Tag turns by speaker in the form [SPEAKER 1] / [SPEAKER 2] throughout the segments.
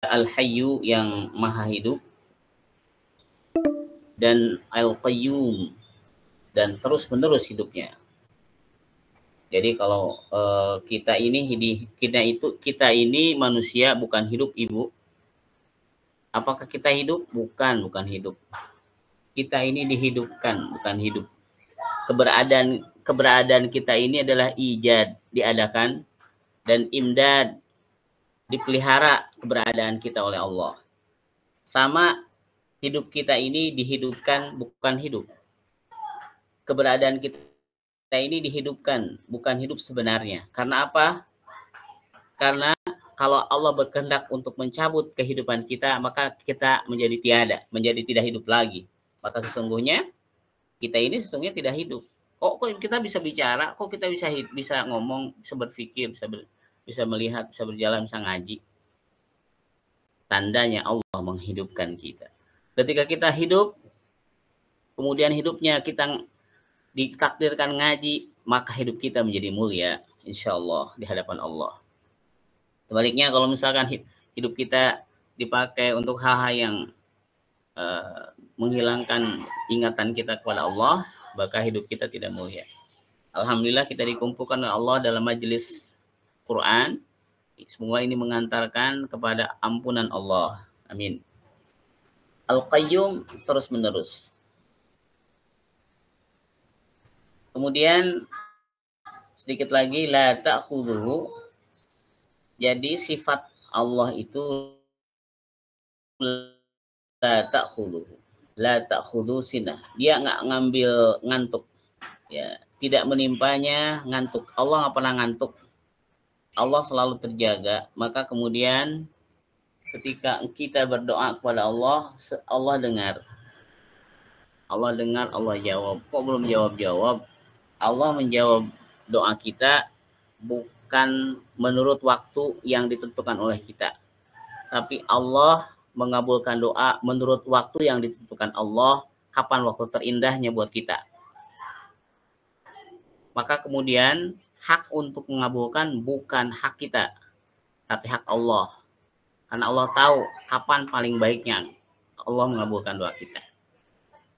[SPEAKER 1] Al-Hayyu yang maha hidup, dan Al-Qayyum dan terus-menerus hidupnya. Jadi kalau kita ini manusia, bukan hidup Ibu. Apakah kita hidup? Bukan hidup. Kita ini dihidupkan, bukan hidup. Keberadaan kita ini adalah ijad, diadakan, dan imdad, dipelihara keberadaan kita oleh Allah. Sama hidup kita ini dihidupkan, bukan hidup. Keberadaan kita ini dihidupkan, bukan hidup sebenarnya. Karena apa? Karena kalau Allah berkehendak untuk mencabut kehidupan kita, maka kita menjadi tiada, menjadi tidak hidup lagi. Maka sesungguhnya kita ini sesungguhnya tidak hidup. Kok kita bisa bicara, kok kita bisa ngomong, bisa berpikir, bisa melihat, bisa berjalan, bisa ngaji. Tandanya Allah menghidupkan kita. Ketika kita hidup, kemudian hidupnya kita ditakdirkan ngaji, maka hidup kita menjadi mulia, insya Allah, di hadapan Allah. Sebaliknya kalau misalkan hidup kita dipakai untuk hal-hal yang menghilangkan ingatan kita kepada Allah, maka hidup kita tidak mulia. Alhamdulillah kita dikumpulkan oleh Allah dalam majelis Quran. Semua ini mengantarkan kepada ampunan Allah. Amin. Al-Qayyum terus menerus. Kemudian sedikit lagi, la ta'khudhuhu. Jadi sifat Allah itu la ta'khudhu sinah. Dia nggak ngambil ngantuk. Ya, tidak menimpanya ngantuk. Allah nggak pernah ngantuk. Allah selalu terjaga. Maka kemudian ketika kita berdoa kepada Allah, Allah dengar. Allah dengar, Allah jawab. Kok belum jawab-jawab? Allah menjawab doa kita bukan menurut waktu yang ditentukan oleh kita, tapi Allah mengabulkan doa menurut waktu yang ditentukan Allah, kapan waktu terindahnya buat kita. Maka kemudian hak untuk mengabulkan bukan hak kita, tapi hak Allah. Karena Allah tahu kapan paling baiknya Allah mengabulkan doa kita.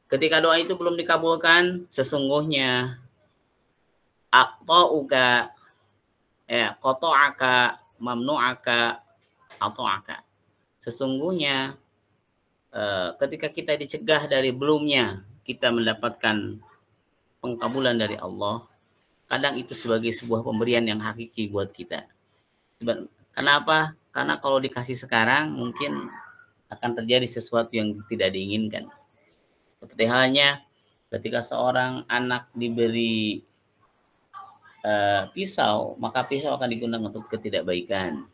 [SPEAKER 1] Ketika doa itu belum dikabulkan, sesungguhnya aqta'uka, qata'aka, mamnu'aka, ata'aka. Sesungguhnya ketika kita dicegah dari belumnya kita mendapatkan pengkabulan dari Allah, kadang itu sebagai sebuah pemberian yang hakiki buat kita. Kenapa? Karena kalau dikasih sekarang mungkin akan terjadi sesuatu yang tidak diinginkan. Seperti halnya ketika seorang anak diberi pisau, maka pisau akan digunakan untuk ketidakbaikan.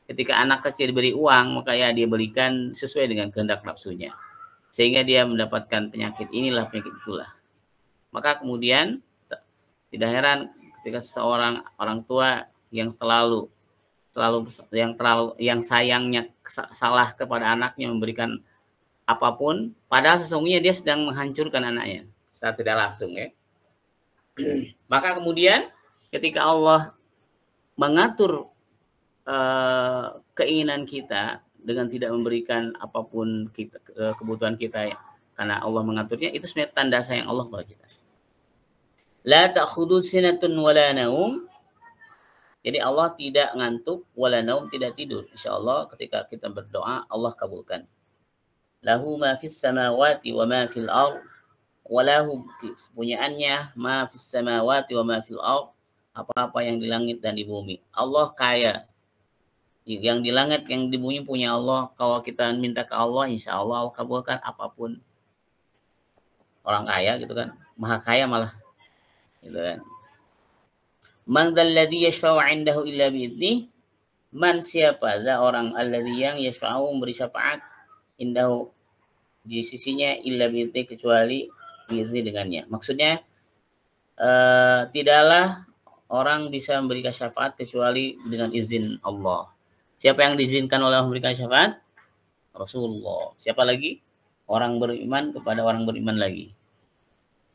[SPEAKER 1] Ketika anak kecil diberi uang, maka ya dia berikan sesuai dengan kehendak nafsunya. Sehingga dia mendapatkan penyakit inilah, penyakit itulah. Maka kemudian tidak heran ketika seseorang orang tua yang yang sayangnya salah kepada anaknya, memberikan apapun, padahal sesungguhnya dia sedang menghancurkan anaknya secara tidak langsung, ya. Maka kemudian ketika Allah mengatur keinginan kita dengan tidak memberikan apapun kebutuhan kita, karena Allah mengaturnya, itu sebenarnya tanda sayang Allah kepada kita. La ta'khudhu sinatun wala naum. Jadi Allah tidak ngantuk, wala naum, tidak tidur. Insyaallah ketika kita berdoa Allah kabulkan. Lahu ma fis samawati wa ma fil ardh, wa lahu, punyaannya, ma fis samawati wa ma fil ardh, apa-apa yang di langit dan di bumi. Allah kaya. Yang di langit, yang di bumi punya Allah. Kalau kita minta ke Allah, insya Allah Allah kabulkan apapun. Orang kaya gitu kan, maha kaya malah, gitu kan. Man dzalladzi yashfa'u 'indahu illa bi'idnih. Man, siapa? Za orang, alladzi yang yashfa'u, memberi syafaat, indahu, di sisinya, illa bi'idnih, kecuali bi'izni, dengannya. Maksudnya tidaklah orang bisa memberikan syafaat kecuali dengan izin Allah. Siapa yang diizinkan oleh Allah memberikan syafaat? Rasulullah. Siapa lagi? Orang beriman kepada orang beriman lagi.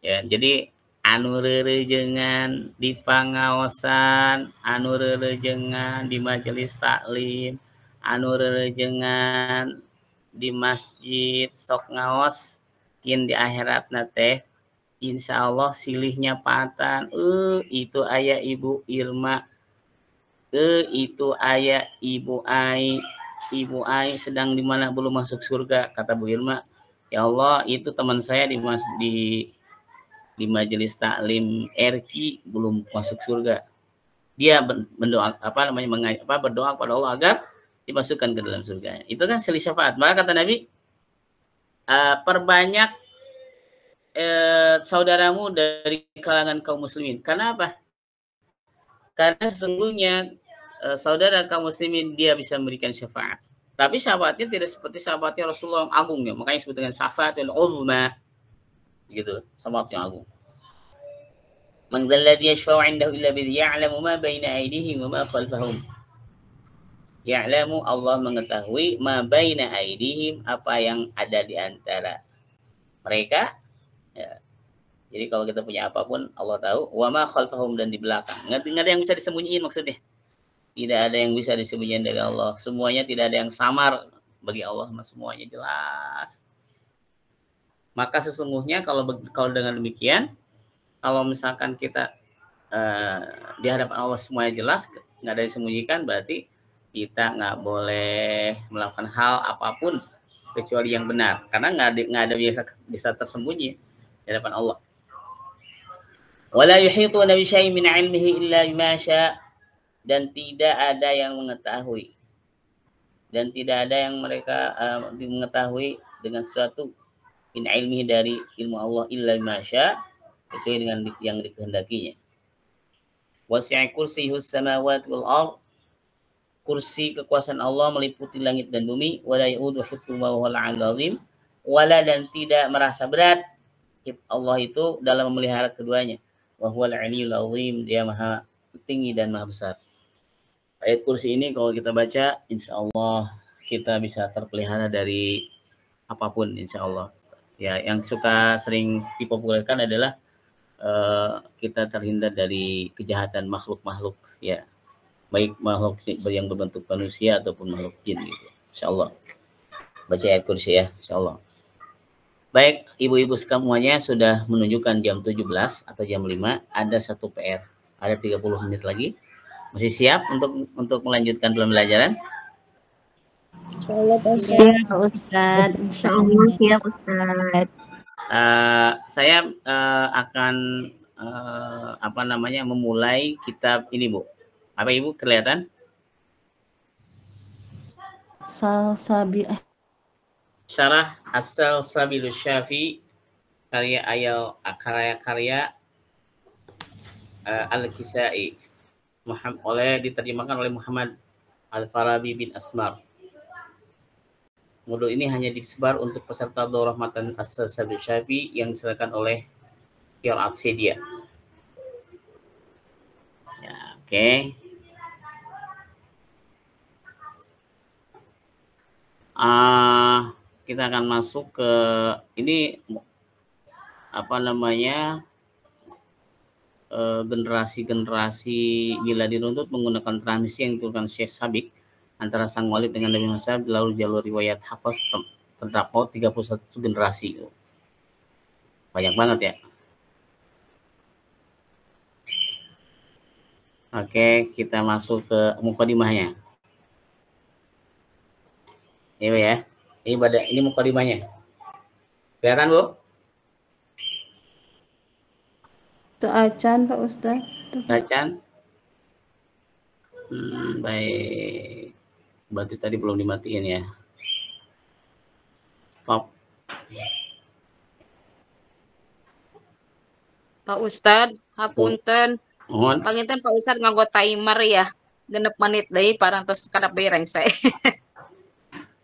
[SPEAKER 1] Ya, jadi anu reurejengan di pangaosan, anu reurejengan di majelis taklim, anu rerejengan di masjid sok ngaos kin di akhirat teh insya Allah silihnya patan itu ayah Ibu Irma, itu ayah Ibu Ai sedang di mana belum masuk surga. Kata Bu Irma, ya Allah itu teman saya di majelis taklim RQ belum masuk surga. Dia berdoa berdoa kepada Allah agar dimasukkan ke dalam surga. Itu kan silih syafaat. Maka kata Nabi, perbanyak saudaramu dari kalangan kaum muslimin. Karena apa? Karena sesungguhnya saudara kaum muslimin dia bisa memberikan syafaat. Tapi syafaatnya tidak seperti syafaatnya Rasulullah yang agung ya. Makanya disebut dengan syafaatul uzma. Gitu, syafaat yang agung. Man dzalladzi yashfa'u 'indahu illa bihi ya'lamu ma baina aydihim wa ma khalfahum. Ya'lamu, Allah mengetahui ma baina aydihim, apa yang ada di antara mereka. Ya. Jadi kalau kita punya apapun Allah tahu, wa ma khalfahum, dan di belakang. Nggak ada yang bisa disembunyiin maksudnya. Tidak ada yang bisa disembunyikan dari Allah. Semuanya tidak ada yang samar bagi Allah, semuanya jelas. Maka sesungguhnya kalau dengan demikian, kalau misalkan kita di hadapan Allah semuanya jelas, nggak ada yang disembunyikan, berarti kita nggak boleh melakukan hal apapun kecuali yang benar, karena nggak ada bisa tersembunyi di hadapan Allah. Wala yuhituna bi syai'in min 'ilmihi illa bima syaa, dan tidak ada yang mengetahui dan tidak ada yang mereka mengetahui dengan sesuatu min ilmihi dari ilmu Allah illa bima syaa, kecuali dengan yang dikehendakinya. Wasi'a kursiyus samawati wal ardh, kursi kekuasaan Allah meliputi langit dan bumi. Wala yaudu hifdzuhuma wa huwal 'aliyyul 'azim, wala, dan tidak merasa berat Allah itu dalam memelihara keduanya. Wa huwal 'aliyyul 'azim, dia maha tinggi dan maha besar. Ayat kursi ini kalau kita baca, insya Allah kita bisa terpelihara dari apapun, insya Allah. Ya, yang suka sering dipopulerkan adalah kita terhindar dari kejahatan makhluk-makhluk, ya, baik makhluk yang berbentuk manusia ataupun makhluk jin, gitu. Insya Allah. Baca ayat kursi ya, insya Allah. Baik, ibu-ibu semuanya sudah menunjukkan jam 17 atau jam 5. Ada satu PR. Ada 30 menit lagi. Masih siap untuk melanjutkan pembelajaran?
[SPEAKER 2] Insyaallah
[SPEAKER 3] siap Ustaz. Insyaallah siap Ustaz.
[SPEAKER 1] Saya akan memulai kitab ini, Bu. Apa Ibu kelihatan? Syarah As-Salsabilus Syafi, karya Al-Kisai, diterjemahkan oleh Muhammad Al-Farabi bin Asmar. Modul ini hanya disebar untuk peserta Daurah Matan As-Salsabilus Syafi yang diserahkan oleh Pure Aksedia. Ya, oke. Kita akan masuk ke ini generasi bila diruntut menggunakan transmisi yang diturunkan Syekh Sabik antara sang walid dengan Nabi Muhammad, lalu jalur riwayat hafaz terdapat 31 generasi. Banyak banget ya. Oke, kita masuk ke mukadimahnya. Ini ya. Ini mukadimahnya. Kelihatan, Bu?
[SPEAKER 2] Itu acan Pak Ustaz.
[SPEAKER 1] Acan. Baik. Berarti tadi belum dimatiin ya. Stop.
[SPEAKER 3] Pak Ustad, hapunten.
[SPEAKER 1] Mohon.
[SPEAKER 3] Panginten Pak Ustad nganggo timer ya. 6 menit deui parantos kada bereng saya.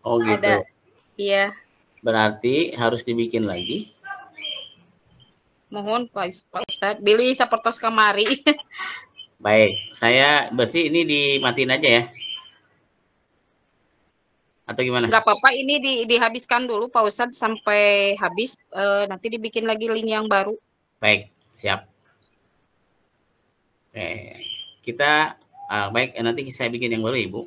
[SPEAKER 1] Oh gitu.
[SPEAKER 3] Ada. Iya.
[SPEAKER 1] Berarti harus dibikin lagi.
[SPEAKER 3] Mohon Pak Ustad, bilih sapertos kamari.
[SPEAKER 1] Baik, berarti ini dimatiin aja ya. Atau gimana?
[SPEAKER 3] Enggak apa-apa, ini dihabiskan dulu Pak Ustad sampai habis, nanti dibikin lagi link yang baru.
[SPEAKER 1] Baik, siap. Kita baik, nanti saya bikin yang baru Ibu.